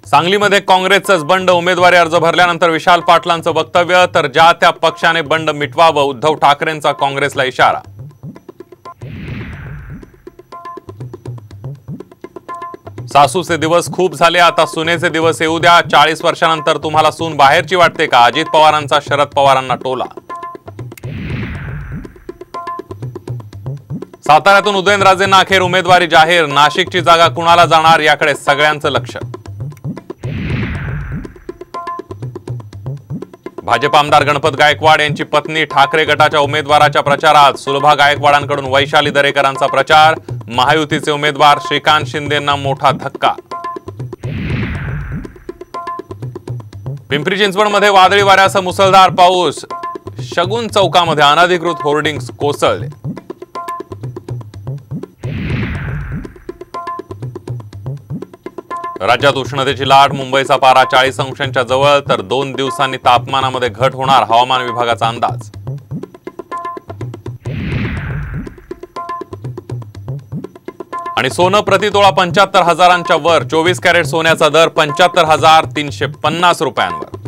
सांगलीमध्ये काँग्रेसचंच बंड, उमेदवारी अर्ज भरल्यानंतर विशाल पाटलांचं वक्तव्य, तर ज्या त्या पक्षाने बंड मिटवावं, उद्धव ठाकरेंचा काँग्रेसला इशारा. सासूचे दिवस खूप झाले, आता सुनेचे दिवस येऊ द्या. 40 वर्षांनंतर तुम्हाला सून बाहेरची वाटते का? अजित पवारांचा शरद पवारांना टोला. साताऱ्यातून उदयनराजेंना अखेर उमेदवारी जाहीर. नाशिकची जागा कुणाला जाणार याकडे सगळ्यांचं लक्ष. भाजप आमदार गणपत गायकवाड यांची पत्नी ठाकरे गटाच्या उमेदवाराच्या प्रचारात. सुलभा गायकवाडांकडून वैशाली दरेकरांचा प्रचार. महायुतीचे उमेदवार श्रीकांत शिंदेंना मोठा धक्का. पिंपरी चिंचवडमध्ये वादळी वाऱ्यासह मुसळधार पाऊस. शगुन चौकामध्ये अनधिकृत होर्डिंग्स कोसळले. राज्यात उष्णतेची लाट. मुंबईचा पारा 40 अंशांच्या जवळ, तर 2 दिवसांनी तापमानामध्ये घट होणार, हवामान विभागाचा अंदाज. आणि सोनं प्रतितोळा 75,000च्या वर. 24 कॅरेट सोन्याचा दर 75,350 रुपयांवर.